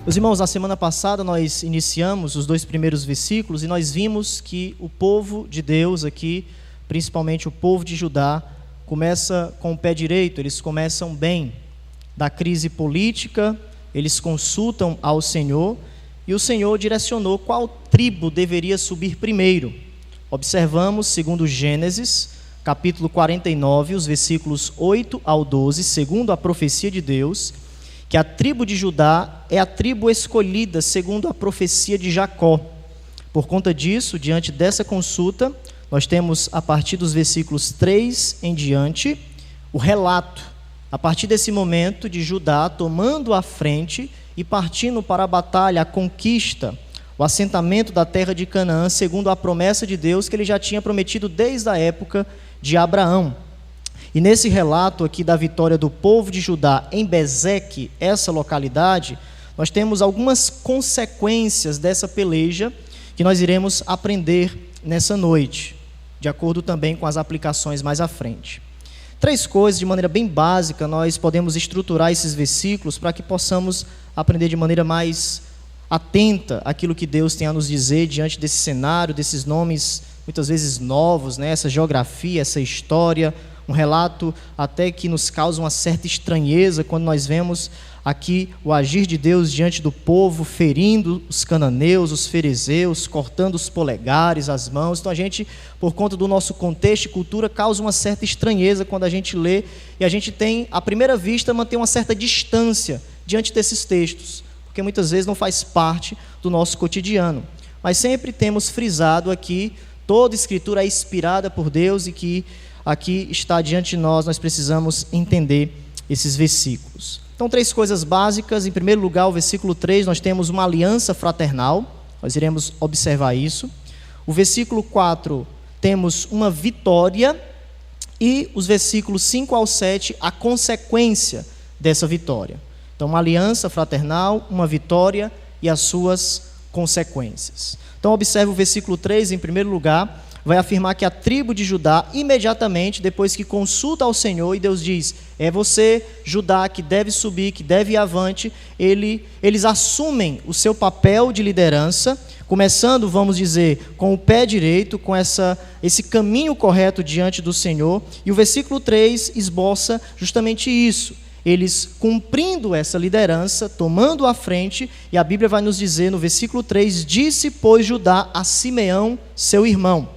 Meus irmãos, na semana passada nós iniciamos os 2 primeiros versículos e nós vimos que o povo de Deus aqui, principalmente o povo de Judá, começa com o pé direito, eles começam bem. Da crise política, eles consultam ao Senhor e o Senhor direcionou qual tribo deveria subir primeiro. Observamos, segundo Gênesis, capítulo 49, os versículos 8 ao 12, segundo a profecia de Deus, que a tribo de Judá é a tribo escolhida segundo a profecia de Jacó. Por conta disso, diante dessa consulta, nós temos a partir dos versículos 3 em diante, o relato, a partir desse momento de Judá tomando a frente e partindo para a batalha, a conquista, o assentamento da terra de Canaã, segundo a promessa de Deus que ele já tinha prometido desde a época de Abraão. E nesse relato aqui da vitória do povo de Judá em Bezeque, essa localidade, nós temos algumas consequências dessa peleja que nós iremos aprender nessa noite, de acordo também com as aplicações mais à frente. 3 coisas, de maneira bem básica, nós podemos estruturar esses versículos para que possamos aprender de maneira mais atenta àquilo que Deus tem a nos dizer diante desse cenário, desses nomes muitas vezes novos, né? Essa geografia, essa história, um relato até que nos causa uma certa estranheza quando nós vemos aqui o agir de Deus diante do povo, ferindo os cananeus, os fariseus, cortando os polegares, as mãos. Então a gente, por conta do nosso contexto e cultura, causa uma certa estranheza quando a gente lê e a gente tem, à primeira vista, manter uma certa distância diante desses textos, porque muitas vezes não faz parte do nosso cotidiano. Mas sempre temos frisado aqui, toda escritura é inspirada por Deus e que aqui está diante de nós, nós precisamos entender esses versículos. Então, 3 coisas básicas. Em primeiro lugar, o versículo 3, nós temos uma aliança fraternal, nós iremos observar isso. O versículo 4, temos uma vitória, e os versículos 5 ao 7, a consequência dessa vitória. Então, uma aliança fraternal, uma vitória e as suas consequências. Então, observe o versículo 3, em primeiro lugar, vai afirmar que a tribo de Judá, imediatamente, depois que consulta ao Senhor, e Deus diz, é você, Judá, que deve subir, que deve ir avante, eles assumem o seu papel de liderança, começando, vamos dizer, com o pé direito, com esse caminho correto diante do Senhor, e o versículo 3 esboça justamente isso, eles cumprindo essa liderança, tomando a frente, e a Bíblia vai nos dizer no versículo 3, disse, pois, Judá a Simeão, seu irmão,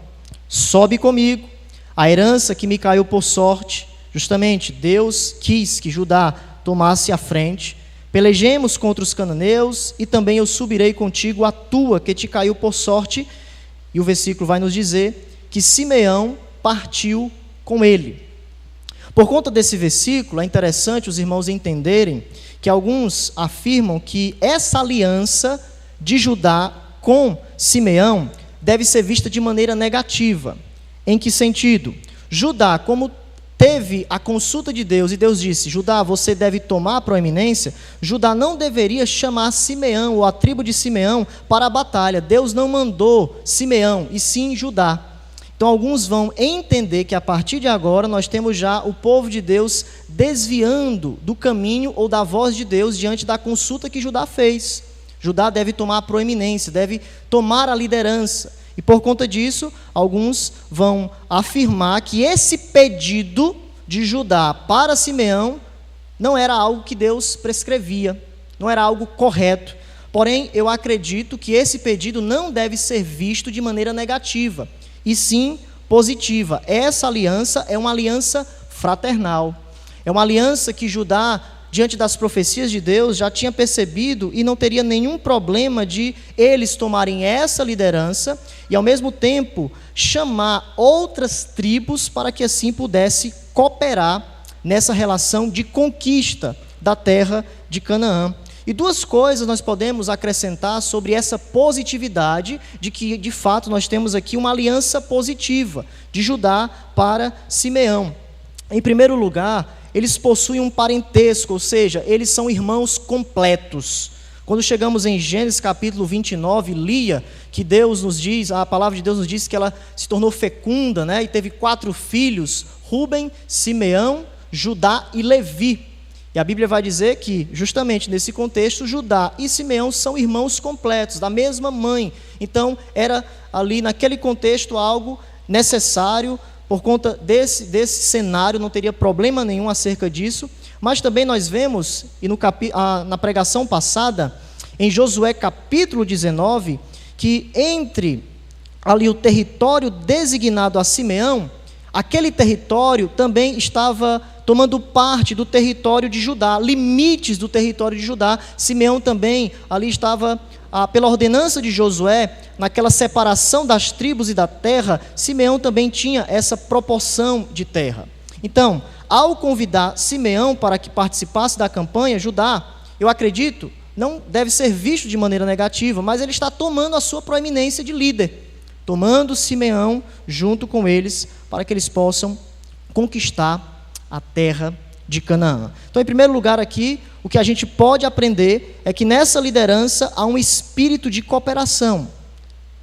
sobe comigo, a herança que me caiu por sorte, justamente Deus quis que Judá tomasse a frente, pelejemos contra os cananeus, e também eu subirei contigo a tua que te caiu por sorte, e o versículo vai nos dizer que Simeão partiu com ele. Por conta desse versículo, é interessante os irmãos entenderem que alguns afirmam que essa aliança de Judá com Simeão deve ser vista de maneira negativa. Em que sentido? Judá, como teve a consulta de Deus, e Deus disse, Judá, você deve tomar a proeminência, Judá não deveria chamar Simeão, ou a tribo de Simeão, para a batalha. Deus não mandou Simeão, e sim Judá. Então alguns vão entender que a partir de agora nós temos já o povo de Deus desviando do caminho ou da voz de Deus diante da consulta que Judá fez. Judá deve tomar a proeminência, deve tomar a liderança. E por conta disso, alguns vão afirmar que esse pedido de Judá para Simeão não era algo que Deus prescrevia, não era algo correto. Porém, eu acredito que esse pedido não deve ser visto de maneira negativa, e sim positiva. Essa aliança é uma aliança fraternal. É uma aliança que Judá, diante das profecias de Deus, já tinha percebido e não teria nenhum problema de eles tomarem essa liderança e, ao mesmo tempo, chamar outras tribos para que assim pudesse cooperar nessa relação de conquista da terra de Canaã. E 2 coisas nós podemos acrescentar sobre essa positividade de que, de fato, nós temos aqui uma aliança positiva de Judá para Simeão. Em primeiro lugar, eles possuem um parentesco, ou seja, eles são irmãos completos. Quando chegamos em Gênesis capítulo 29, Lia, que Deus nos diz, a palavra de Deus nos diz que ela se tornou fecunda, né, e teve 4 filhos, Rúben, Simeão, Judá e Levi. E a Bíblia vai dizer que, justamente nesse contexto, Judá e Simeão são irmãos completos, da mesma mãe. Então, era ali, naquele contexto, algo necessário. Por conta desse cenário, não teria problema nenhum acerca disso. Mas também nós vemos, e na pregação passada, em Josué capítulo 19, que entre ali o território designado a Simeão, aquele território também estava tomando parte do território de Judá, limites do território de Judá. Simeão também ali estava, pela ordenança de Josué, naquela separação das tribos e da terra, Simeão também tinha essa proporção de terra. Então, ao convidar Simeão para que participasse da campanha, Judá, eu acredito, não deve ser visto de maneira negativa, mas ele está tomando a sua proeminência de líder, tomando Simeão junto com eles, para que eles possam conquistar a terra de Canaã. Então, em primeiro lugar aqui, o que a gente pode aprender é que nessa liderança há um espírito de cooperação.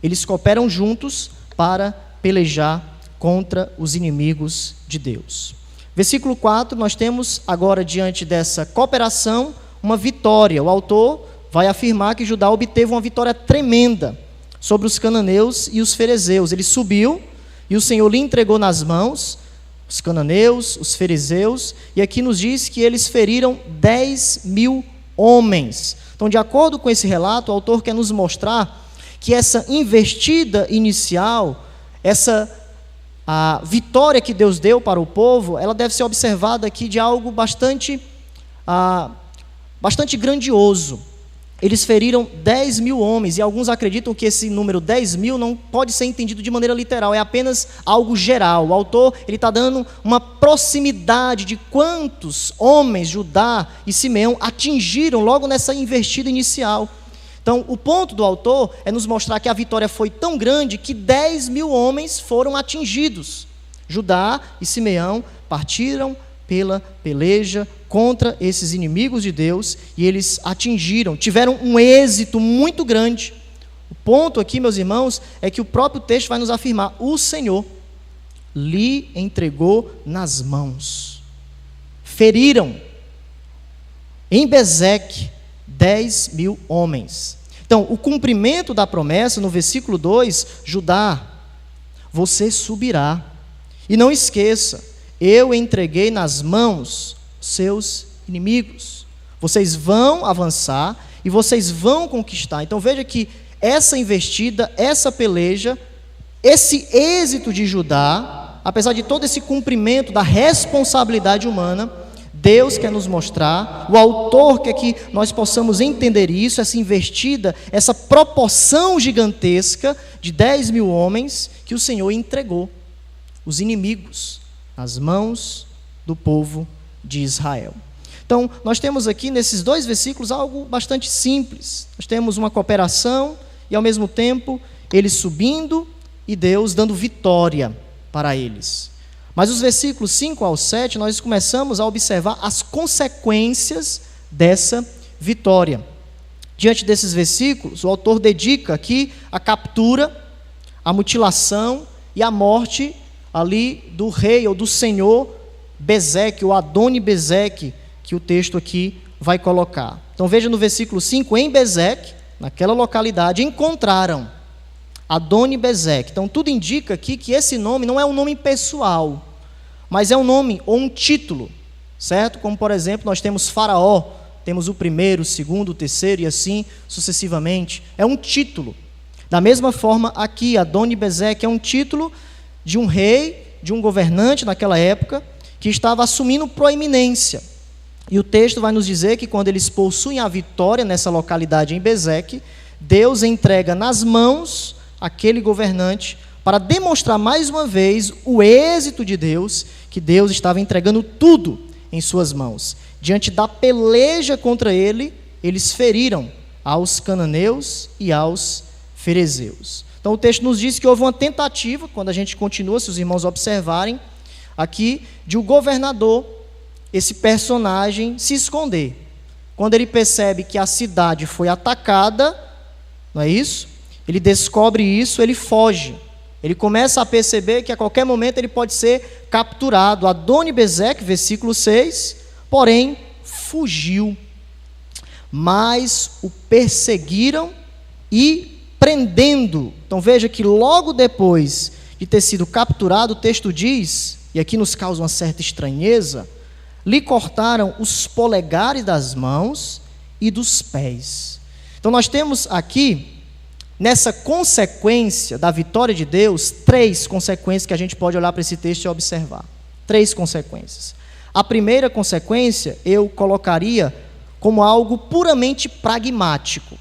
Eles cooperam juntos para pelejar contra os inimigos de Deus. Versículo 4, nós temos agora, diante dessa cooperação, uma vitória. O autor vai afirmar que Judá obteve uma vitória tremenda sobre os cananeus e os ferezeus. Ele subiu e o Senhor lhe entregou nas mãos os cananeus, os fariseus, e aqui nos diz que eles feriram 10.000 homens. Então, de acordo com esse relato, o autor quer nos mostrar que essa investida inicial, a vitória que Deus deu para o povo, ela deve ser observada aqui de algo bastante grandioso. Eles feriram 10.000 homens, e alguns acreditam que esse número 10.000 não pode ser entendido de maneira literal, é apenas algo geral. O autor está dando uma proximidade de quantos homens Judá e Simeão atingiram logo nessa investida inicial. Então, o ponto do autor é nos mostrar que a vitória foi tão grande que 10.000 homens foram atingidos. Judá e Simeão partiram pela peleja contra esses inimigos de Deus, e eles tiveram um êxito muito grande. O ponto aqui, meus irmãos, é que o próprio texto vai nos afirmar: o Senhor lhe entregou nas mãos. Feriram em Bezeque 10.000 homens. Então, o cumprimento da promessa, no versículo 2, Judá, você subirá, e não esqueça, eu entreguei nas mãos seus inimigos. Vocês vão avançar e vocês vão conquistar. Então veja que essa investida, essa peleja, esse êxito de Judá, apesar de todo esse cumprimento da responsabilidade humana, Deus quer nos mostrar, o autor quer que nós possamos entender isso, essa investida, essa proporção gigantesca de 10.000 homens que o Senhor entregou, os inimigos, nas mãos do povo de Israel. Então, nós temos aqui nesses dois versículos algo bastante simples. Nós temos uma cooperação e, ao mesmo tempo, eles subindo e Deus dando vitória para eles. Mas os versículos 5 ao 7, nós começamos a observar as consequências dessa vitória. Diante desses versículos, o autor dedica aqui a captura, a mutilação e a morte ali do rei ou do senhor Bezeque, ou Adoni-Bezeque, que o texto aqui vai colocar. Então veja no versículo 5, em Bezeque, naquela localidade, encontraram Adoni-Bezeque. Então tudo indica aqui que esse nome não é um nome pessoal, mas é um nome ou um título, certo? Como por exemplo, nós temos Faraó, temos o primeiro, o segundo, o terceiro e assim sucessivamente. É um título. Da mesma forma aqui, Adoni-Bezeque é um título de um rei, de um governante naquela época, que estava assumindo proeminência. E o texto vai nos dizer que quando eles possuem a vitória nessa localidade em Bezeque, Deus entrega nas mãos aquele governante para demonstrar mais uma vez o êxito de Deus, que Deus estava entregando tudo em suas mãos. Diante da peleja contra ele, eles feriram aos cananeus e aos ferezeus. Então o texto nos diz que houve uma tentativa, quando a gente continua, se os irmãos observarem, aqui, de o governador, esse personagem, se esconder. Quando ele percebe que a cidade foi atacada, não é isso? Ele descobre isso, ele foge. Ele começa a perceber que a qualquer momento ele pode ser capturado. Adoni-Bezeque, versículo 6, porém, fugiu, mas o perseguiram e prendendo. Então veja que logo depois de ter sido capturado, o texto diz, e aqui nos causa uma certa estranheza, lhe cortaram os polegares das mãos e dos pés. Então nós temos aqui, nessa consequência da vitória de Deus, 3 consequências que a gente pode olhar para esse texto e observar. 3 consequências. A primeira consequência eu colocaria como algo puramente pragmático.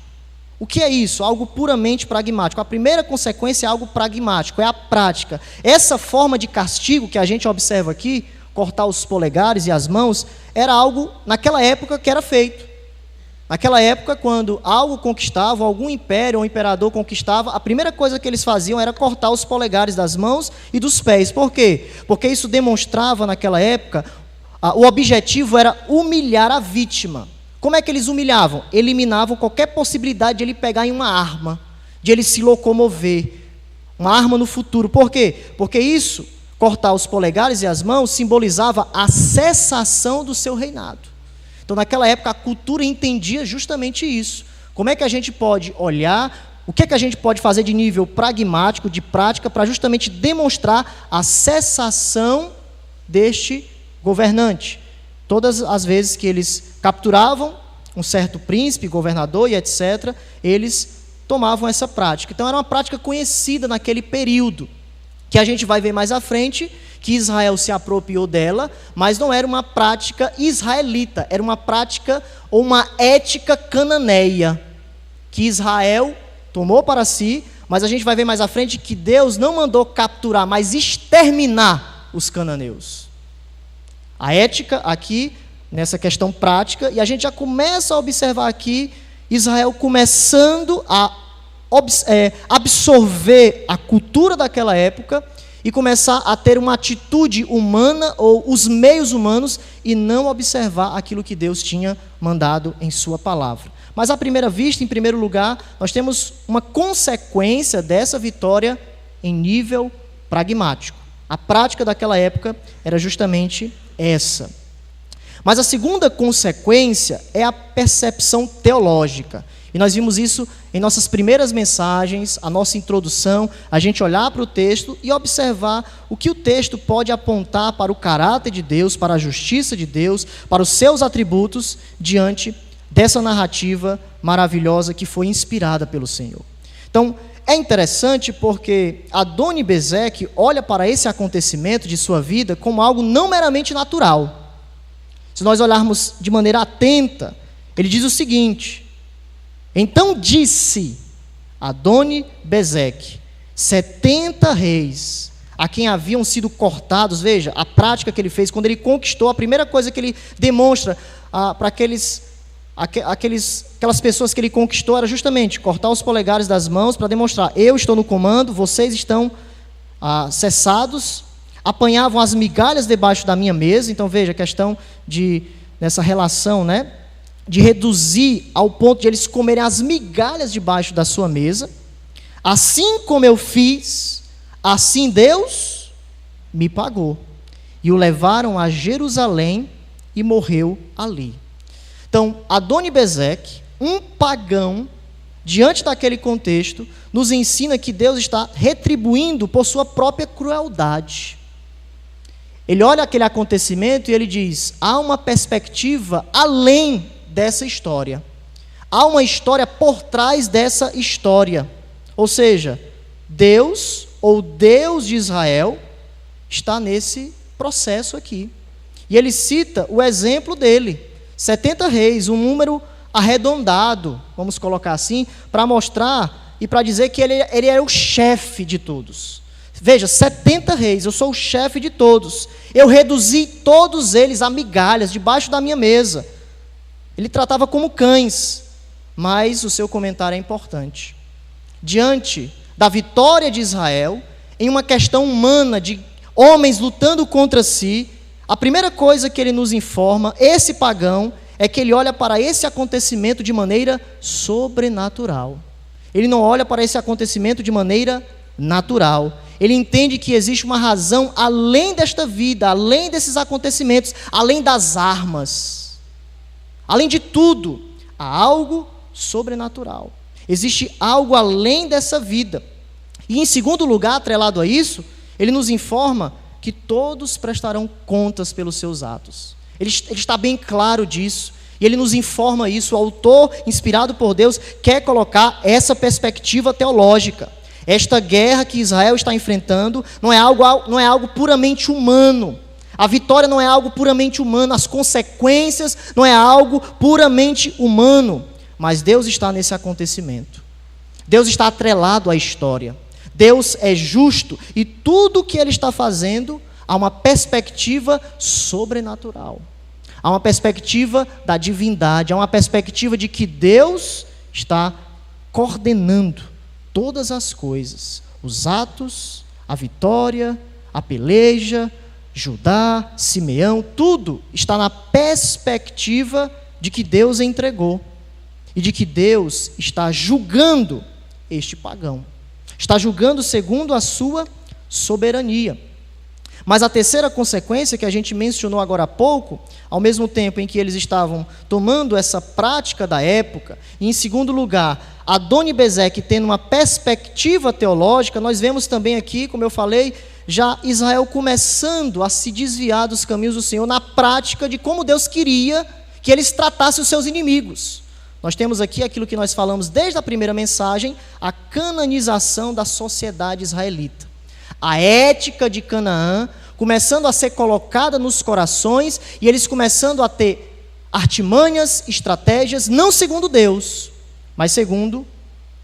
O que é isso? Algo puramente pragmático. A primeira consequência é algo pragmático, é a prática. Essa forma de castigo que a gente observa aqui, cortar os polegares e as mãos, era algo, naquela época, que era feito. Naquela época, quando algo conquistava, algum império ou imperador conquistava, a primeira coisa que eles faziam era cortar os polegares das mãos e dos pés. Por quê? Porque isso demonstrava, naquela época, o objetivo era humilhar a vítima. Como é que eles humilhavam? Eliminavam qualquer possibilidade de ele pegar em uma arma, de ele se locomover, uma arma no futuro. Por quê? Porque isso, cortar os polegares e as mãos, simbolizava a cessação do seu reinado. Então, naquela época, a cultura entendia justamente isso. Como é que a gente pode olhar, o que é que a gente pode fazer de nível pragmático, de prática, para justamente demonstrar a cessação deste governante. Todas as vezes que eles capturavam um certo príncipe, governador e etc., eles tomavam essa prática. Então, era uma prática conhecida naquele período, que a gente vai ver mais à frente, que Israel se apropriou dela, mas não era uma prática israelita, era uma prática ou uma ética cananeia, que Israel tomou para si, mas a gente vai ver mais à frente que Deus não mandou capturar, mas exterminar os cananeus. A ética aqui, nessa questão prática, e a gente já começa a observar aqui Israel começando a absorver a cultura daquela época e começar a ter uma atitude humana ou os meios humanos e não observar aquilo que Deus tinha mandado em sua palavra. Mas à primeira vista, em primeiro lugar, nós temos uma consequência dessa vitória em nível pragmático. A prática daquela época era justamente essa. Mas a segunda consequência é a percepção teológica. E nós vimos isso em nossas primeiras mensagens, a nossa introdução, a gente olhar para o texto e observar o que o texto pode apontar para o caráter de Deus, para a justiça de Deus, para os seus atributos, diante dessa narrativa maravilhosa que foi inspirada pelo Senhor. Então, é interessante porque Adoni-Bezeque olha para esse acontecimento de sua vida como algo não meramente natural. Se nós olharmos de maneira atenta, ele diz o seguinte: então disse Adoni-Bezeque, 70 reis, a quem haviam sido cortados, veja, a prática que ele fez, quando ele conquistou, a primeira coisa que ele demonstra para aquelas pessoas que ele conquistou era justamente cortar os polegares das mãos para demonstrar, eu estou no comando, vocês estão cessados, apanhavam as migalhas debaixo da minha mesa. Então veja a questão nessa relação, né, de reduzir ao ponto de eles comerem as migalhas debaixo da sua mesa. Assim como eu fiz, assim Deus me pagou. E o levaram a Jerusalém e morreu ali. Então, Adoni-Bezeque, um pagão, diante daquele contexto, nos ensina que Deus está retribuindo por sua própria crueldade. Ele olha aquele acontecimento e ele diz, há uma perspectiva além dessa história. Há uma história por trás dessa história. Ou seja, Deus, ou Deus de Israel, está nesse processo aqui. E ele cita o exemplo dele. 70 reis, um número arredondado, vamos colocar assim, para mostrar e para dizer que ele era o chefe de todos. Veja, 70 reis, eu sou o chefe de todos. Eu reduzi todos eles a migalhas debaixo da minha mesa. Ele tratava como cães, mas o seu comentário é importante. Diante da vitória de Israel, em uma questão humana de homens lutando contra si, a primeira coisa que ele nos informa, esse pagão, é que ele olha para esse acontecimento de maneira sobrenatural. Ele não olha para esse acontecimento de maneira natural. Ele entende que existe uma razão além desta vida, além desses acontecimentos, além das armas. Além de tudo, há algo sobrenatural. Existe algo além dessa vida. E em segundo lugar, atrelado a isso, ele nos informa que todos prestarão contas pelos seus atos. Ele está bem claro disso. E ele nos informa isso. O autor, inspirado por Deus, quer colocar essa perspectiva teológica. Esta guerra que Israel está enfrentando não é algo puramente humano. A vitória não é algo puramente humano. As consequências não é algo puramente humano. Mas Deus está nesse acontecimento. Deus está atrelado à história. Deus é justo. E tudo o que Ele está fazendo há uma perspectiva sobrenatural. Há uma perspectiva da divindade. Há uma perspectiva de que Deus está coordenando todas as coisas. Os atos, a vitória, a peleja, Judá, Simeão, tudo está na perspectiva de que Deus entregou e de que Deus está julgando este pagão, está julgando segundo a sua soberania. Mas a terceira consequência que a gente mencionou agora há pouco, ao mesmo tempo em que eles estavam tomando essa prática da época, e em segundo lugar, Adoni-Bezeque tendo uma perspectiva teológica, nós vemos também aqui, como eu falei, já Israel começando a se desviar dos caminhos do Senhor na prática de como Deus queria que eles tratassem os seus inimigos. Nós temos aqui aquilo que nós falamos desde a primeira mensagem, a cananização da sociedade israelita. A ética de Canaã começando a ser colocada nos corações e eles começando a ter artimanhas, estratégias, não segundo Deus, mas segundo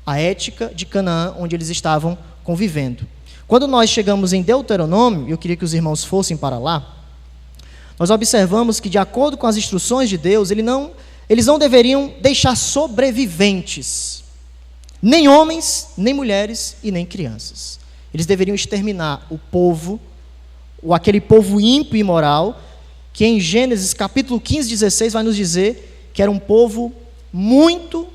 a ética de Canaã, onde eles estavam convivendo. Quando nós chegamos em Deuteronômio, e eu queria que os irmãos fossem para lá, nós observamos que, de acordo com as instruções de Deus, eles não deveriam deixar sobreviventes, nem homens, nem mulheres e nem crianças. Eles deveriam exterminar o povo, ou aquele povo ímpio e imoral, que em Gênesis capítulo 15, 16 vai nos dizer que era um povo muito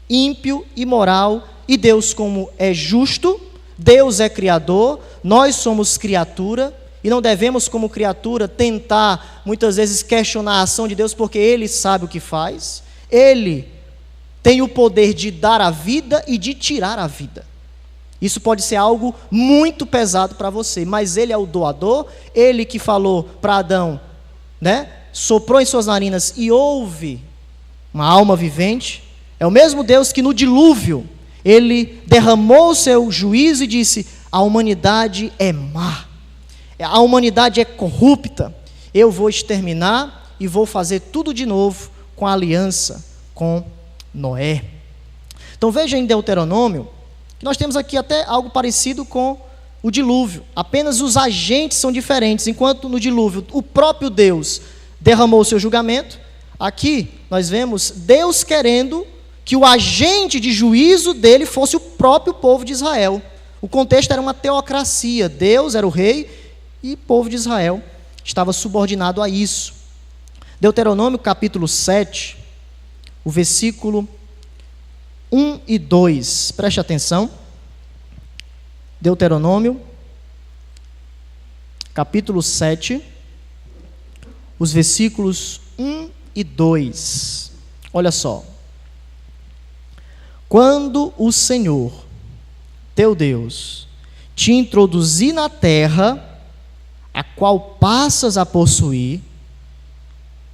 ímpio, imoral, e Deus, como é justo, Deus é criador, nós somos criatura, e não devemos, como criatura, tentar, muitas vezes, questionar a ação de Deus, porque Ele sabe o que faz. Ele tem o poder de dar a vida e de tirar a vida. Isso pode ser algo muito pesado para você, mas Ele é o doador, Ele que falou para Adão, soprou em suas narinas e houve uma alma vivente. É o mesmo Deus que no dilúvio, Ele derramou o seu juízo e disse: a humanidade é má, a humanidade é corrupta, eu vou exterminar e vou fazer tudo de novo com a aliança com Noé. Então veja em Deuteronômio, que nós temos aqui até algo parecido com o dilúvio, apenas os agentes são diferentes. Enquanto no dilúvio o próprio Deus derramou o seu julgamento, aqui nós vemos Deus querendo que o agente de juízo dele fosse o próprio povo de Israel. O contexto era uma teocracia, Deus era o rei e o povo de Israel estava subordinado a isso. Deuteronômio capítulo 7, o versículo 1 e 2, preste atenção. Deuteronômio capítulo 7, os versículos 1 e 2, olha só. Quando o Senhor, teu Deus, te introduzir na terra, a qual passas a possuir,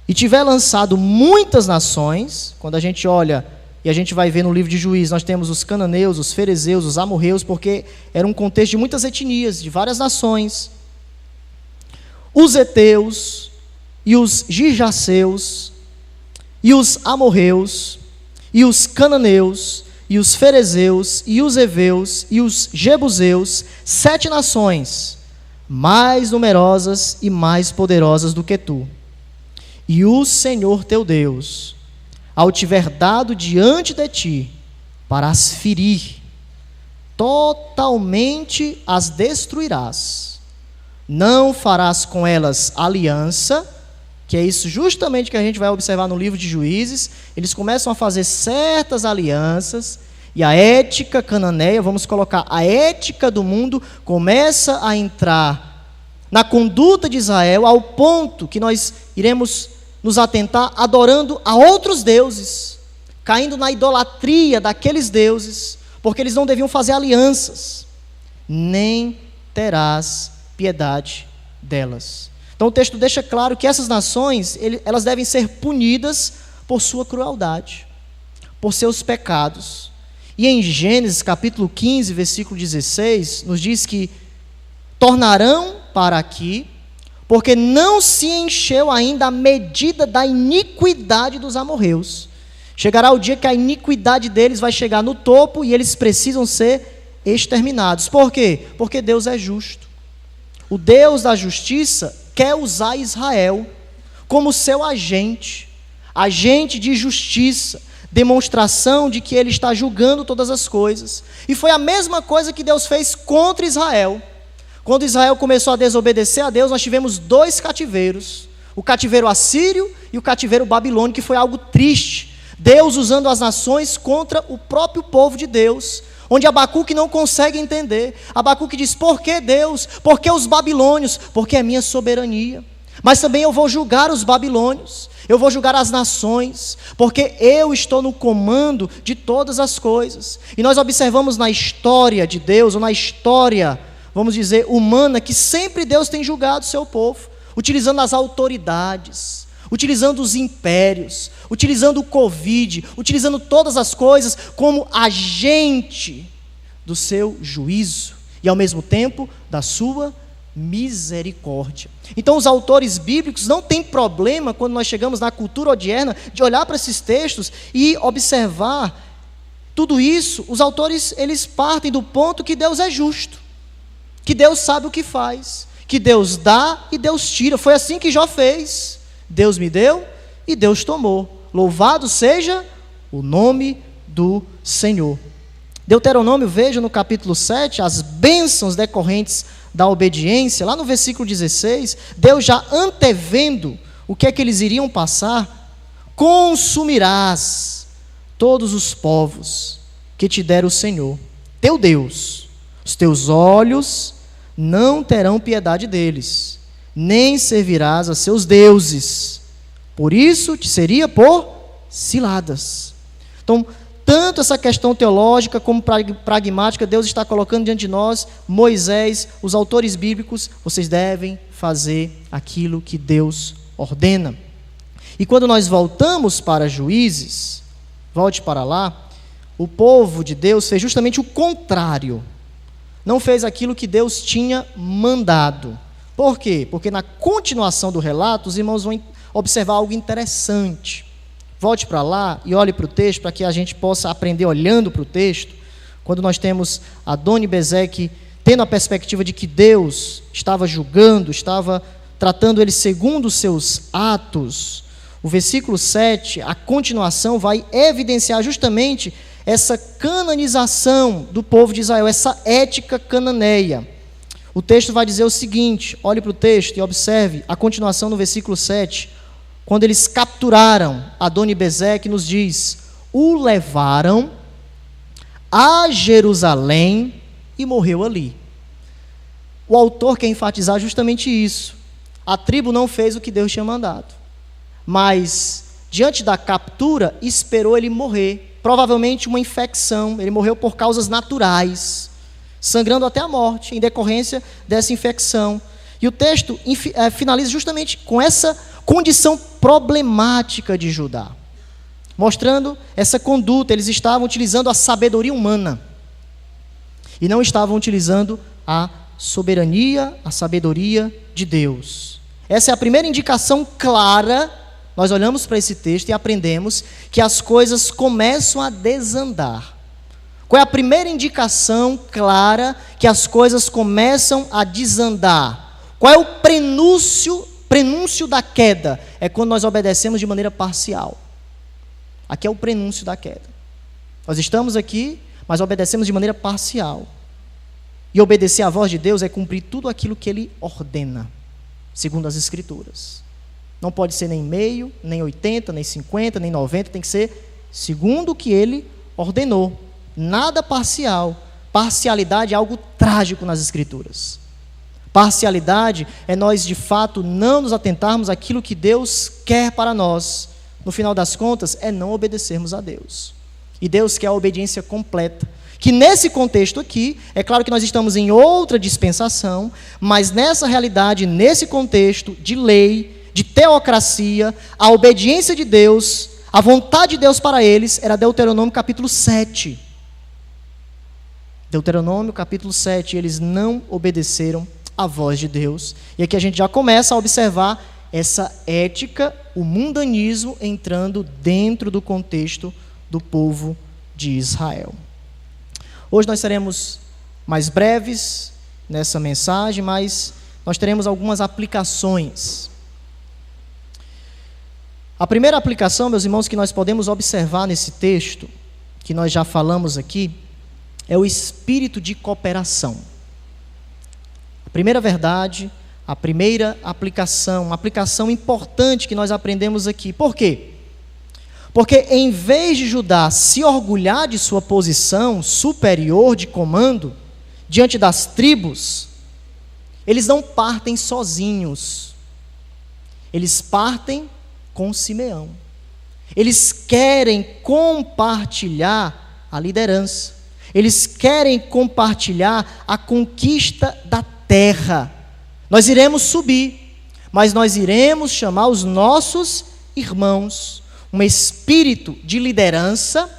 e tiver lançado muitas nações, quando a gente olha, e a gente vai ver no livro de Juízes, nós temos os cananeus, os ferezeus, os amorreus, porque era um contexto de muitas etnias, de várias nações, os heteus, e os gijaceus, e os amorreus, e os cananeus, e os ferezeus, e os heveus, e os jebuseus, 7 nações, mais numerosas e mais poderosas do que tu. E o Senhor teu Deus, ao tiver dado diante de ti, para as ferir, totalmente as destruirás. Não farás com elas aliança, que é isso justamente que a gente vai observar no livro de Juízes. Eles começam a fazer certas alianças, e a ética cananeia, vamos colocar, a ética do mundo começa a entrar na conduta de Israel, ao ponto que nós iremos nos atentar adorando a outros deuses, caindo na idolatria daqueles deuses, porque eles não deviam fazer alianças, nem terás piedade delas. Então o texto deixa claro que essas nações, elas devem ser punidas por sua crueldade, por seus pecados. E em Gênesis capítulo 15, versículo 16, nos diz que tornarão para aqui, porque não se encheu ainda a medida da iniquidade dos amorreus. Chegará o dia que a iniquidade deles vai chegar no topo e eles precisam ser exterminados. Por quê? Porque Deus é justo. O Deus da justiça quer usar Israel como seu agente de justiça, demonstração de que ele está julgando todas as coisas. E foi a mesma coisa que Deus fez contra Israel. Quando Israel começou a desobedecer a Deus, nós tivemos 2 cativeiros, o cativeiro assírio e o cativeiro babilônico, que foi algo triste. Deus usando as nações contra o próprio povo de Deus, onde Abacuque não consegue entender. Abacuque diz: por que Deus? Por que os babilônios? Porque é minha soberania. Mas também eu vou julgar os babilônios, eu vou julgar as nações, porque eu estou no comando de todas as coisas. E nós observamos na história de Deus, ou na história, vamos dizer, humana, que sempre Deus tem julgado o seu povo, utilizando as autoridades, utilizando os impérios, utilizando o Covid, utilizando todas as coisas como agente do seu juízo e, ao mesmo tempo, da sua misericórdia. Então, os autores bíblicos não têm problema, quando nós chegamos na cultura odierna, de olhar para esses textos e observar tudo isso. Os autores, eles partem do ponto que Deus é justo, que Deus sabe o que faz, que Deus dá e Deus tira. Foi assim que Jó fez. Deus me deu e Deus tomou. Louvado seja o nome do Senhor. Deuteronômio, veja no capítulo 7, as bênçãos decorrentes da obediência. Lá no versículo 16, Deus já antevendo o que é que eles iriam passar: consumirás todos os povos que te der o Senhor, teu Deus. Os teus olhos não terão piedade deles, nem servirás a seus deuses. Por isso te seria por ciladas. Então, tanto essa questão teológica como pragmática, Deus está colocando diante de nós. Moisés, os autores bíblicos, vocês devem fazer aquilo que Deus ordena. E quando nós voltamos para Juízes, volte para lá, o povo de Deus fez justamente o contrário. Não fez aquilo que Deus tinha mandado. Por quê? Porque na continuação do relato, os irmãos vão observar algo interessante. Volte para lá e olhe para o texto, para que a gente possa aprender olhando para o texto. Quando nós temos Adoni-Bezeque tendo a perspectiva de que Deus estava julgando, estava tratando ele segundo os seus atos, o versículo 7, a continuação, vai evidenciar justamente essa cananização do povo de Israel, essa ética cananeia. O texto vai dizer o seguinte: olhe para o texto e observe a continuação no versículo 7. Quando eles capturaram Adoni-Bezeque, nos diz: o levaram a Jerusalém e morreu ali. O autor quer enfatizar justamente isso. A tribo não fez o que Deus tinha mandado, mas diante da captura esperou ele morrer, provavelmente uma infecção. Ele morreu por causas naturais, sangrando até a morte, em decorrência dessa infecção. E o texto finaliza justamente com essa condição problemática de Judá, mostrando essa conduta. Eles estavam utilizando a sabedoria humana e não estavam utilizando a soberania, a sabedoria de Deus. Essa é a primeira indicação clara. Nós olhamos para esse texto e aprendemos que as coisas começam a desandar. Qual é a primeira indicação clara que as coisas começam a desandar? Qual é o prenúncio da queda? É quando nós obedecemos de maneira parcial. Aqui é o prenúncio da queda. Nós estamos aqui, mas obedecemos de maneira parcial. E obedecer à voz de Deus é cumprir tudo aquilo que Ele ordena, segundo as Escrituras. Não pode ser nem meio, nem 80, nem 50, nem 90, tem que ser segundo o que Ele ordenou. Nada parcial. Parcialidade é algo trágico nas Escrituras. Parcialidade é nós, de fato, não nos atentarmos àquilo que Deus quer para nós. No final das contas, é não obedecermos a Deus. E Deus quer a obediência completa. Que nesse contexto aqui, é claro que nós estamos em outra dispensação, mas nessa realidade, nesse contexto de lei, de teocracia, a obediência de Deus, a vontade de Deus para eles, era Deuteronômio capítulo 7. Deuteronômio capítulo 7, eles não obedeceram à voz de Deus. E aqui a gente já começa a observar essa ética, o mundanismo entrando dentro do contexto do povo de Israel. Hoje nós seremos mais breves nessa mensagem, mas nós teremos algumas aplicações. A primeira aplicação, meus irmãos, que nós podemos observar nesse texto, que nós já falamos aqui, é o espírito de cooperação. A primeira verdade, a primeira aplicação, uma aplicação importante que nós aprendemos aqui. Por quê? Porque em vez de Judá se orgulhar de sua posição superior de comando, diante das tribos, eles não partem sozinhos. Eles partem com Simeão. Eles querem compartilhar a liderança. Eles querem compartilhar a conquista da terra. Nós iremos subir, mas nós iremos chamar os nossos irmãos. Um espírito de liderança,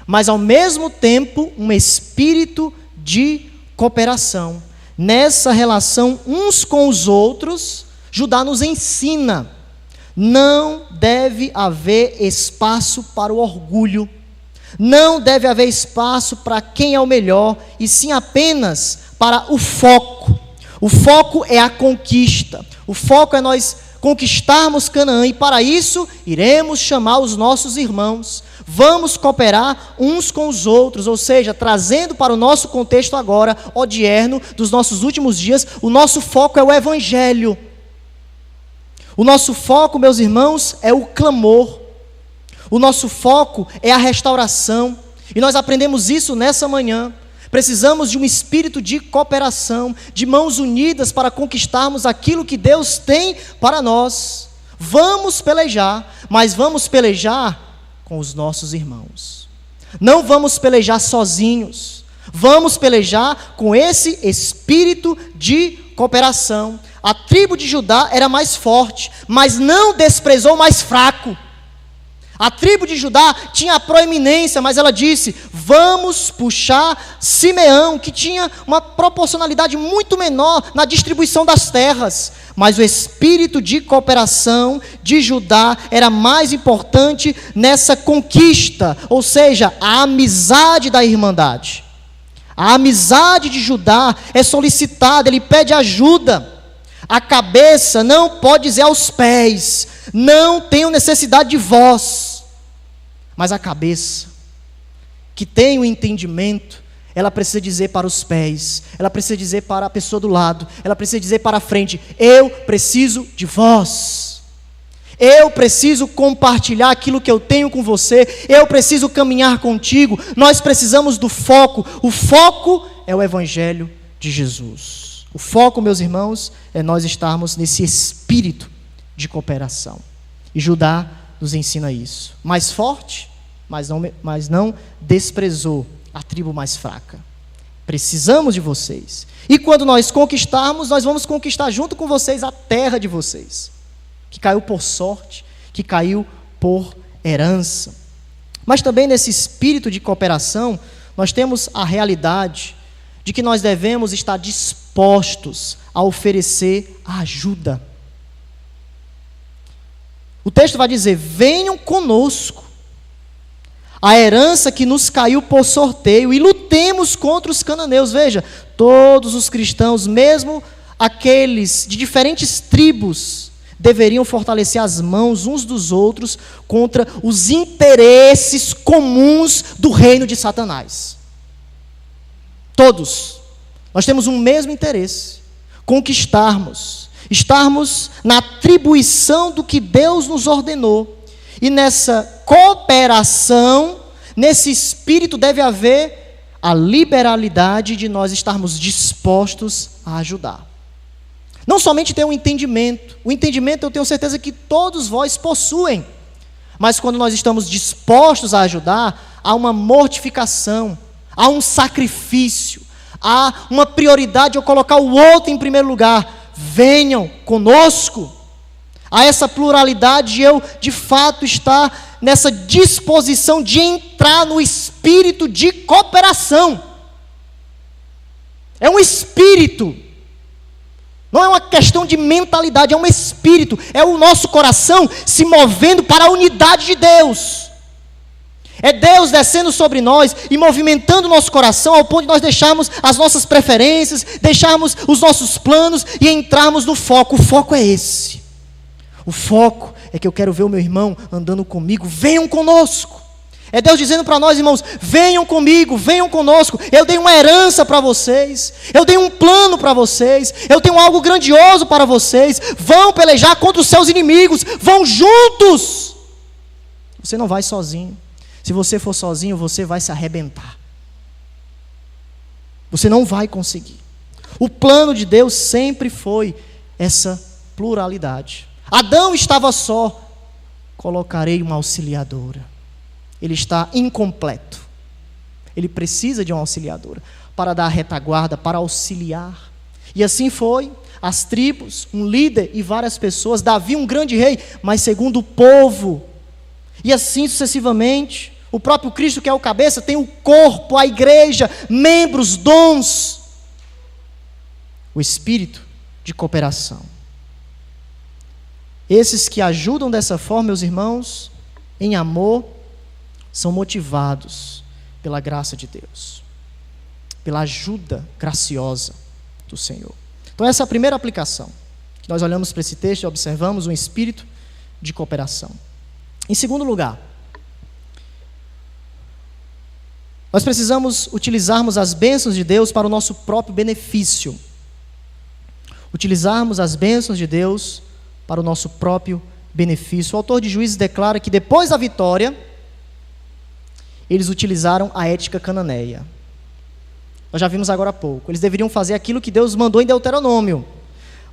mas ao mesmo tempo um espírito de cooperação. Nessa relação uns com os outros, Judá nos ensina: não deve haver espaço para o orgulho, não deve haver espaço para quem é o melhor, e sim apenas para o foco. O foco é a conquista, o foco é nós conquistarmos Canaã, e para isso iremos chamar os nossos irmãos, vamos cooperar uns com os outros, ou seja, trazendo para o nosso contexto agora, odierno, dos nossos últimos dias, o nosso foco é o Evangelho. O nosso foco, meus irmãos, é o clamor. O nosso foco é a restauração, e nós aprendemos isso nessa manhã. Precisamos de um espírito de cooperação, de mãos unidas para conquistarmos aquilo que Deus tem para nós. Vamos pelejar, mas vamos pelejar com os nossos irmãos. Não vamos pelejar sozinhos. Vamos pelejar com esse espírito de cooperação. A tribo de Judá era mais forte, mas não desprezou o mais fraco. A tribo de Judá tinha a proeminência, mas ela disse: vamos puxar Simeão, que tinha uma proporcionalidade muito menor na distribuição das terras. Mas o espírito de cooperação de Judá era mais importante nessa conquista, ou seja, a amizade da irmandade. A amizade de Judá é solicitada, ele pede ajuda. A cabeça não pode dizer aos pés: não tenho necessidade de vós. Mas a cabeça, que tem o entendimento, ela precisa dizer para os pés, ela precisa dizer para a pessoa do lado, ela precisa dizer para a frente: eu preciso de vós. Eu preciso compartilhar aquilo que eu tenho com você, eu preciso caminhar contigo. Nós precisamos do foco. O foco é o Evangelho de Jesus. O foco, meus irmãos, é nós estarmos nesse espírito de cooperação. E Judá nos ensina isso. Mais forte, mas não desprezou a tribo mais fraca. Precisamos de vocês. E quando nós conquistarmos, nós vamos conquistar junto com vocês a terra de vocês, que caiu por sorte, que caiu por herança. Mas também nesse espírito de cooperação, nós temos a realidade de que nós devemos estar dispostos a oferecer ajuda. O texto vai dizer: venham conosco, a herança que nos caiu por sorteio, e lutemos contra os cananeus. Veja, todos os cristãos, mesmo aqueles de diferentes tribos, deveriam fortalecer as mãos uns dos outros contra os interesses comuns do reino de Satanás. Todos. Nós temos um mesmo interesse: conquistarmos, estarmos na atribuição do que Deus nos ordenou. E nessa cooperação, nesse espírito, deve haver a liberalidade de nós estarmos dispostos a ajudar. Não somente ter um entendimento. O entendimento eu tenho certeza que todos vós possuem. Mas quando nós estamos dispostos a ajudar, há uma mortificação, há um sacrifício, há uma prioridade de eu colocar o outro em primeiro lugar. Venham conosco. Há essa pluralidade de eu, de fato, estar nessa disposição de entrar no espírito de cooperação. É um espírito. Não é uma questão de mentalidade, é um espírito. É o nosso coração se movendo para a unidade de Deus. É Deus descendo sobre nós e movimentando o nosso coração ao ponto de nós deixarmos as nossas preferências, deixarmos os nossos planos e entrarmos no foco. O foco é esse. O foco é que eu quero ver o meu irmão andando comigo. Venham conosco. É Deus dizendo para nós, irmãos, venham comigo, venham conosco. Eu dei uma herança para vocês. Eu dei um plano para vocês. Eu tenho algo grandioso para vocês. Vão pelejar contra os seus inimigos. Vão juntos. Você não vai sozinho. Se você for sozinho, você vai se arrebentar. Você não vai conseguir. O plano de Deus sempre foi essa pluralidade. Adão estava só. Colocarei uma auxiliadora. Ele está incompleto. Ele precisa de uma auxiliadora para dar a retaguarda, para auxiliar. E assim foi. As tribos, um líder e várias pessoas. Davi, um grande rei, mas segundo o povo. E assim sucessivamente. O próprio Cristo, que é o cabeça, tem o corpo, a igreja, membros, dons. O espírito de cooperação. Esses que ajudam dessa forma, meus irmãos, em amor, são motivados pela graça de Deus, pela ajuda graciosa do Senhor. Então essa é a primeira aplicação. Nós olhamos para esse texto e observamos um espírito de cooperação. Em segundo lugar, nós precisamos utilizarmos as bênçãos de Deus para o nosso próprio benefício. Utilizarmos as bênçãos de Deus para o nosso próprio benefício. O autor de Juízes declara que depois da vitória, eles utilizaram a ética cananeia. Nós já vimos agora há pouco. Eles deveriam fazer aquilo que Deus mandou em Deuteronômio.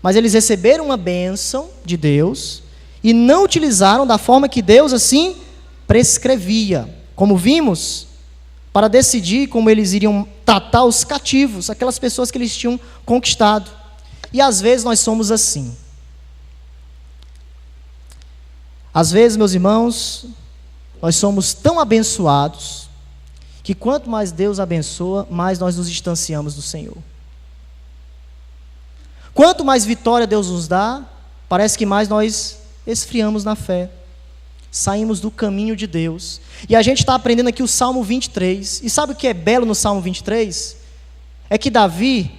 Mas eles receberam uma bênção de Deus e não utilizaram da forma que Deus assim prescrevia. Como vimos, para decidir como eles iriam tratar os cativos, aquelas pessoas que eles tinham conquistado. E às vezes nós somos assim. Às vezes, meus irmãos, nós somos tão abençoados que quanto mais Deus abençoa, mais nós nos distanciamos do Senhor. Quanto mais vitória Deus nos dá, parece que mais nós esfriamos na fé. Saímos do caminho de Deus. E a gente está aprendendo aqui o Salmo 23. E sabe o que é belo no Salmo 23? É que Davi,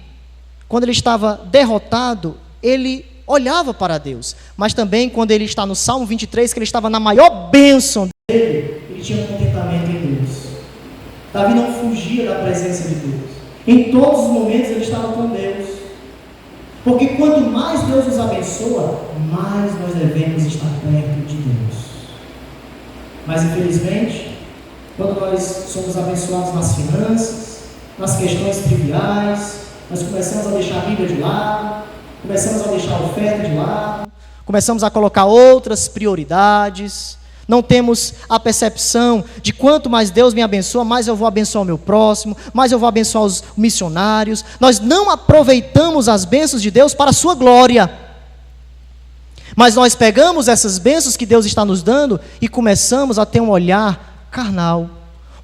quando ele estava derrotado, ele olhava para Deus. Mas também quando ele está no Salmo 23, que ele estava na maior bênção dele, ele tinha contentamento em Deus. Davi não fugia da presença de Deus. Em todos os momentos ele estava com Deus. Porque quanto mais Deus nos abençoa, mais nós devemos estar perto de Deus. Mas infelizmente, quando nós somos abençoados nas finanças, nas questões triviais, nós começamos a deixar a Bíblia de lado, começamos a deixar a oferta de lado, começamos a colocar outras prioridades, não temos a percepção de quanto mais Deus me abençoa, mais eu vou abençoar o meu próximo, mais eu vou abençoar os missionários. Nós não aproveitamos as bênçãos de Deus para a sua glória. Mas nós pegamos essas bênçãos que Deus está nos dando e começamos a ter um olhar carnal,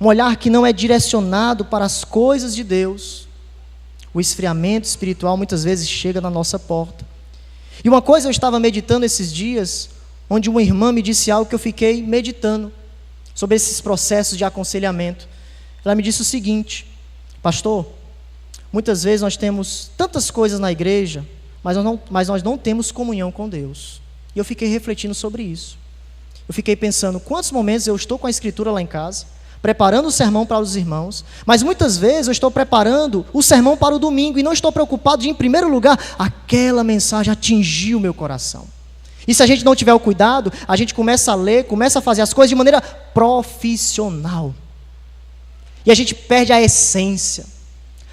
um olhar que não é direcionado para as coisas de Deus. O esfriamento espiritual muitas vezes chega na nossa porta. E uma coisa eu estava meditando esses dias, onde uma irmã me disse algo que eu fiquei meditando, sobre esses processos de aconselhamento. Ela me disse o seguinte: pastor, muitas vezes nós temos tantas coisas na igreja, mas nós não temos comunhão com Deus. E eu fiquei refletindo sobre isso. Eu fiquei pensando, quantos momentos eu estou com a escritura lá em casa, preparando o sermão para os irmãos, mas muitas vezes eu estou preparando o sermão para o domingo e não estou preocupado de, em primeiro lugar, aquela mensagem atingir o meu coração. E se a gente não tiver o cuidado, a gente começa a ler, começa a fazer as coisas de maneira profissional. E a gente perde a essência.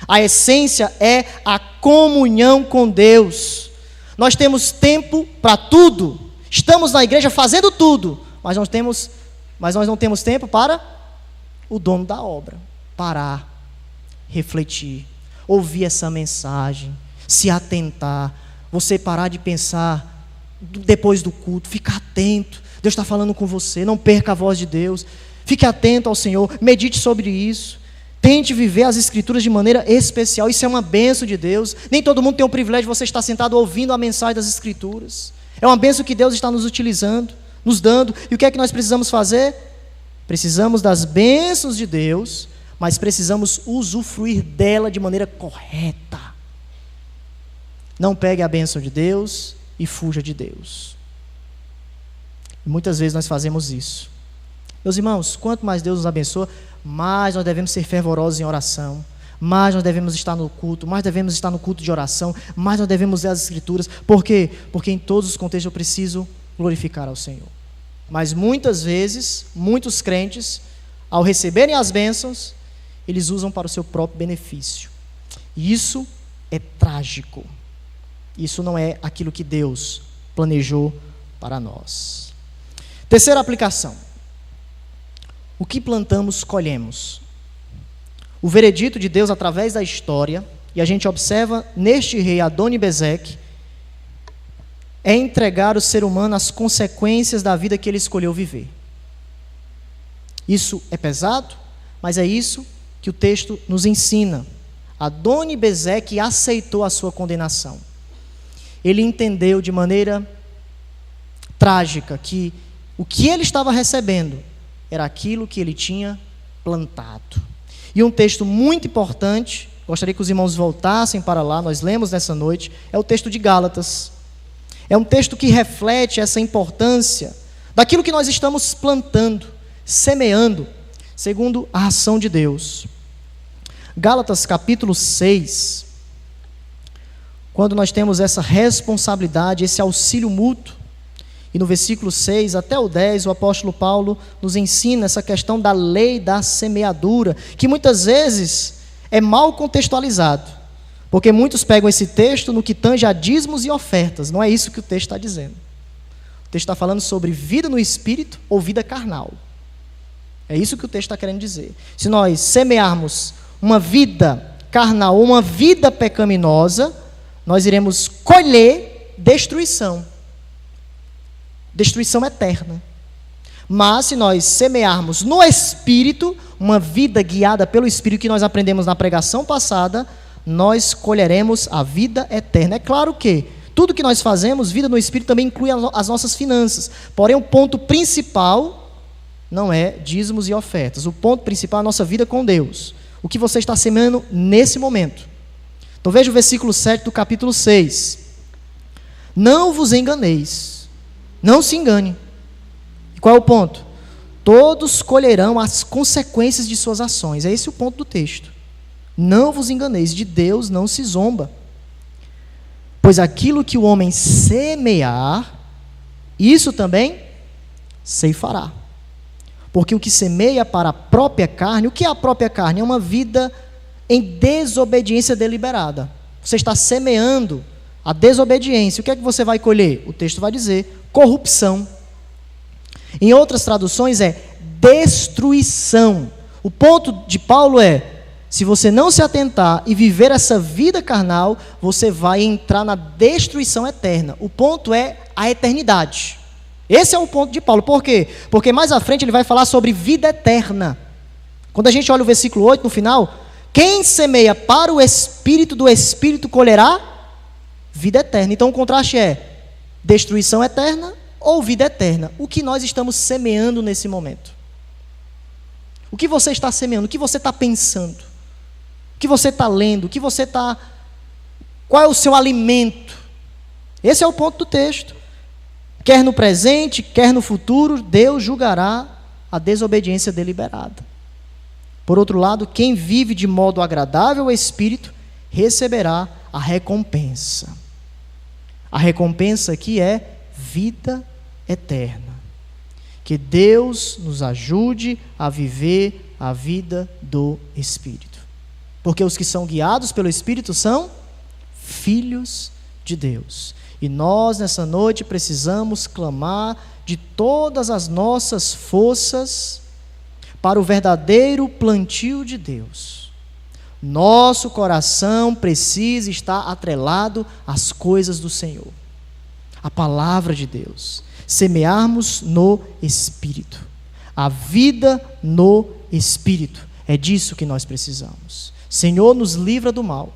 A essência é a comunhão com Deus. Nós temos tempo para tudo. Estamos na igreja fazendo tudo, mas nós não temos tempo para o dono da obra. Parar, refletir, ouvir essa mensagem, se atentar, você parar de pensar depois do culto, ficar atento. Deus está falando com você, não perca a voz de Deus. Fique atento ao Senhor, medite sobre isso. Tente viver as Escrituras de maneira especial. Isso é uma bênção de Deus. Nem todo mundo tem o privilégio de você estar sentado ouvindo a mensagem das Escrituras. É uma bênção que Deus está nos utilizando, nos dando. E o que é que nós precisamos fazer? Precisamos das bênçãos de Deus, mas precisamos usufruir dela de maneira correta. Não pegue a bênção de Deus e fuja de Deus. Muitas vezes nós fazemos isso. Meus irmãos, quanto mais Deus nos abençoa, mais nós devemos ser fervorosos em oração, mais nós devemos estar no culto, mais devemos estar no culto de oração, mais nós devemos ler as Escrituras. Por quê? Porque em todos os contextos eu preciso glorificar ao Senhor. Mas muitas vezes, muitos crentes, ao receberem as bênçãos, eles usam para o seu próprio benefício. E isso é trágico. Isso não é aquilo que Deus planejou para nós. Terceira aplicação. O que plantamos, colhemos. O veredito de Deus através da história, e a gente observa neste rei Adoni-Bezeque, é entregar o ser humano às consequências da vida que ele escolheu viver. Isso é pesado, mas é isso que o texto nos ensina. Adoni-Bezeque aceitou a sua condenação. Ele entendeu de maneira trágica que o que ele estava recebendo era aquilo que ele tinha plantado. E um texto muito importante, gostaria que os irmãos voltassem para lá, nós lemos nessa noite, é o texto de Gálatas. É um texto que reflete essa importância daquilo que nós estamos plantando, semeando, segundo a ação de Deus. Gálatas capítulo 6, quando nós temos essa responsabilidade, esse auxílio mútuo, e no versículo 6 até o 10, o apóstolo Paulo nos ensina essa questão da lei da semeadura, que muitas vezes é mal contextualizado, porque muitos pegam esse texto no que tange a dízimos e ofertas. Não é isso que o texto está dizendo. O texto está falando sobre vida no espírito ou vida carnal. É isso que o texto está querendo dizer. Se nós semearmos uma vida carnal ou uma vida pecaminosa, nós iremos colher destruição. Destruição eterna. Mas se nós semearmos no Espírito, uma vida guiada pelo Espírito, que nós aprendemos na pregação passada, nós colheremos a vida eterna. É claro que tudo que nós fazemos, vida no Espírito, também inclui as nossas finanças. Porém, o ponto principal não é dízimos e ofertas. O ponto principal é a nossa vida com Deus. O que você está semeando nesse momento. Então veja o versículo 7 do capítulo 6. Não vos enganeis. Não se engane. E qual é o ponto? Todos colherão as consequências de suas ações. É esse o ponto do texto. Não vos enganeis, de Deus não se zomba. Pois aquilo que o homem semear, isso também ceifará. Porque o que semeia para a própria carne, o que é a própria carne? É uma vida em desobediência deliberada. Você está semeando a desobediência. O que é que você vai colher? O texto vai dizer corrupção. Em outras traduções é destruição. O ponto de Paulo é, se você não se atentar e viver essa vida carnal, você vai entrar na destruição eterna. O ponto é a eternidade. Esse é o ponto de Paulo. Por quê? Porque mais à frente ele vai falar sobre vida eterna. Quando a gente olha o versículo 8 no final, quem semeia para o Espírito, do Espírito colherá vida eterna. Então o contraste é destruição eterna ou vida eterna. O que nós estamos semeando nesse momento? O que você está semeando? O que você está pensando? O que você está lendo? O que você está... Qual é o seu alimento? Esse é o ponto do texto. Quer no presente, quer no futuro, Deus julgará a desobediência deliberada. Por outro lado, quem vive de modo agradável ao Espírito, receberá a recompensa. A recompensa aqui é vida eterna. Que Deus nos ajude a viver a vida do Espírito. Porque os que são guiados pelo Espírito são filhos de Deus. E nós, nessa noite, precisamos clamar de todas as nossas forças para o verdadeiro plantio de Deus. Nosso coração precisa estar atrelado às coisas do Senhor, à palavra de Deus. Semearmos no Espírito, a vida no Espírito. É disso que nós precisamos. Senhor, nos livra do mal.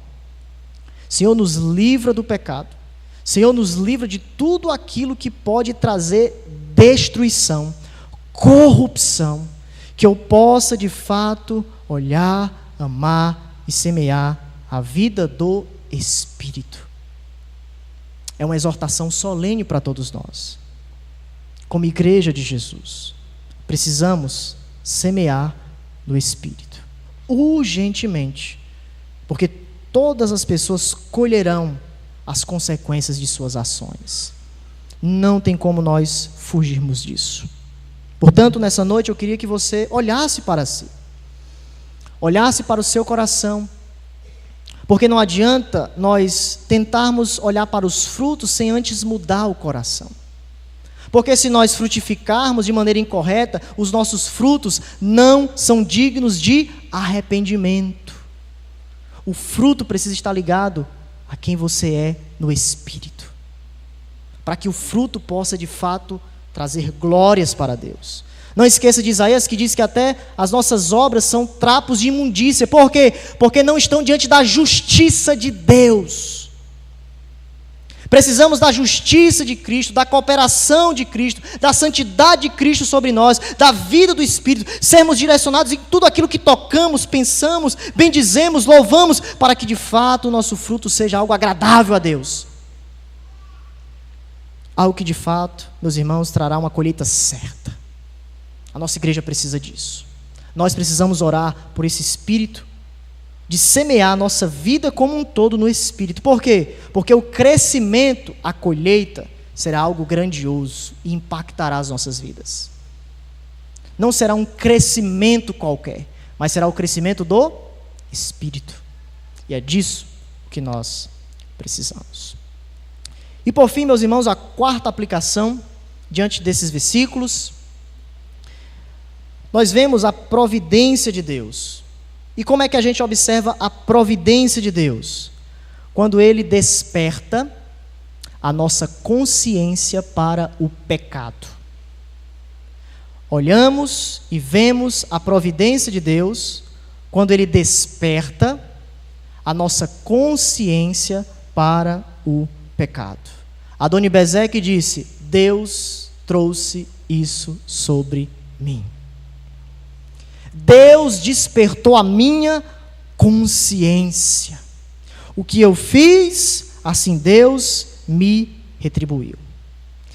Senhor, nos livra do pecado. Senhor, nos livra de tudo aquilo que pode trazer destruição, corrupção, que eu possa de fato olhar, amar e semear a vida do Espírito. É uma exortação solene para todos nós. Como igreja de Jesus, precisamos semear no Espírito, urgentemente, porque todas as pessoas colherão as consequências de suas ações. Não tem como nós fugirmos disso. Portanto, nessa noite eu queria que você olhasse para si, olhasse para o seu coração, porque não adianta nós tentarmos olhar para os frutos sem antes mudar o coração. Porque se nós frutificarmos de maneira incorreta, os nossos frutos não são dignos de arrependimento. O fruto precisa estar ligado a quem você é no Espírito, para que o fruto possa de fato trazer glórias para Deus. Não esqueça de Isaías, que diz que até as nossas obras são trapos de imundícia. Por quê? Porque não estão diante da justiça de Deus. Precisamos da justiça de Cristo, da cooperação de Cristo, da santidade de Cristo sobre nós, da vida do Espírito, sermos direcionados em tudo aquilo que tocamos, pensamos, bendizemos, louvamos, para que de fato o nosso fruto seja algo agradável a Deus. Algo que de fato, meus irmãos, trará uma colheita certa. A nossa igreja precisa disso. Nós precisamos orar por esse Espírito, de semear a nossa vida como um todo no Espírito. Por quê? Porque o crescimento, a colheita, será algo grandioso e impactará as nossas vidas. Não será um crescimento qualquer, mas será o crescimento do Espírito. E é disso que nós precisamos. E por fim, meus irmãos, a quarta aplicação, diante desses versículos, nós vemos a providência de Deus. E como é que a gente observa a providência de Deus? Quando Ele desperta a nossa consciência para o pecado. Olhamos e vemos a providência de Deus quando Ele desperta a nossa consciência para o pecado. Adoni-Bezeque disse: Deus trouxe isso sobre mim. Deus despertou a minha consciência. O que eu fiz, assim Deus me retribuiu.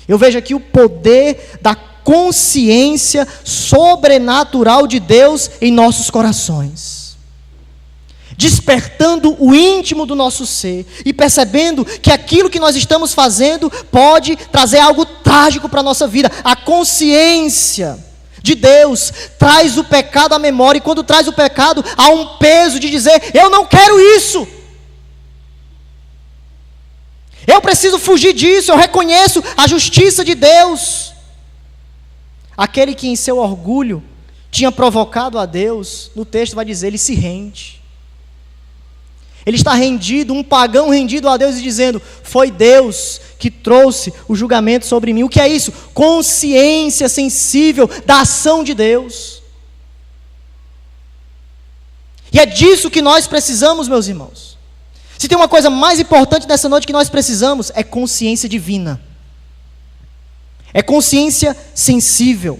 Eu vejo aqui o poder da consciência sobrenatural de Deus em nossos corações, despertando o íntimo do nosso ser e percebendo que aquilo que nós estamos fazendo pode trazer algo trágico para a nossa vida. A consciência de Deus traz o pecado à memória, e quando traz o pecado, há um peso de dizer: eu não quero isso, eu preciso fugir disso, eu reconheço a justiça de Deus. Aquele que em seu orgulho tinha provocado a Deus, no texto vai dizer, ele se rende. Ele está rendido, um pagão rendido a Deus e dizendo: foi Deus que trouxe o julgamento sobre mim. O que é isso? Consciência sensível da ação de Deus. E é disso que nós precisamos, meus irmãos. Se tem uma coisa mais importante nessa noite que nós precisamos, é consciência divina. É consciência sensível.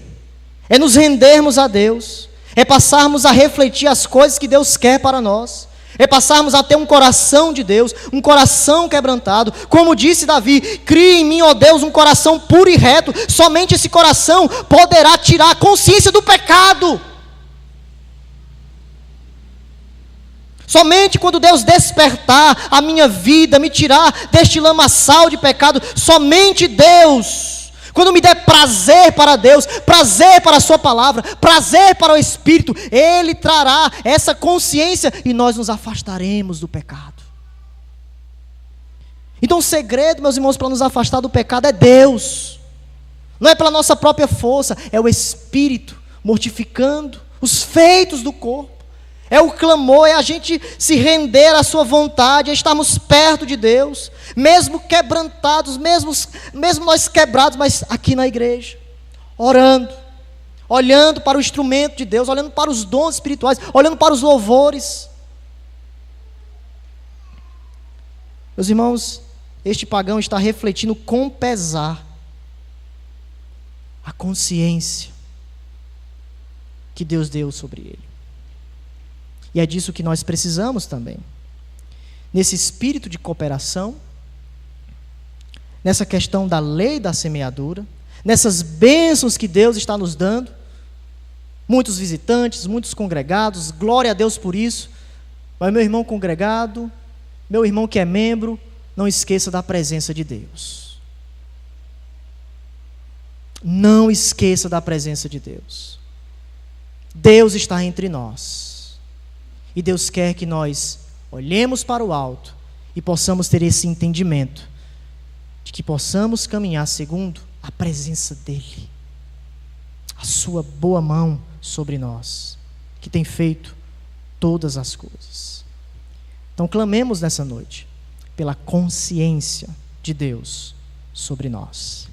É nos rendermos a Deus. É passarmos a refletir as coisas que Deus quer para nós. É passarmos a ter um coração de Deus, um coração quebrantado. Como disse Davi: cria em mim, ó Deus, um coração puro e reto. Somente esse coração poderá tirar a consciência do pecado. Somente quando Deus despertar a minha vida, me tirar deste lamaçal de pecado, somente Deus, quando me der prazer para Deus, prazer para a sua palavra, prazer para o Espírito, Ele trará essa consciência e nós nos afastaremos do pecado. Então o segredo, meus irmãos, para nos afastar do pecado é Deus. Não é pela nossa própria força, é o Espírito mortificando os feitos do corpo. É o clamor, é a gente se render à sua vontade, é estarmos perto de Deus, mesmo quebrantados, mesmo nós quebrados, mas aqui na igreja, orando, olhando para o instrumento de Deus, olhando para os dons espirituais, olhando para os louvores. Meus irmãos, este pagão está refletindo com pesar a consciência que Deus deu sobre ele. E é disso que nós precisamos também. Nesse espírito de cooperação, nessa questão da lei da semeadura, nessas bênçãos que Deus está nos dando, muitos visitantes, muitos congregados, glória a Deus por isso. Mas meu irmão congregado, meu irmão que é membro, não esqueça da presença de Deus. Não esqueça da presença de Deus. Deus está entre nós. E Deus quer que nós olhemos para o alto e possamos ter esse entendimento de que possamos caminhar segundo a presença dEle, a sua boa mão sobre nós, que tem feito todas as coisas. Então clamemos nessa noite pela consciência de Deus sobre nós.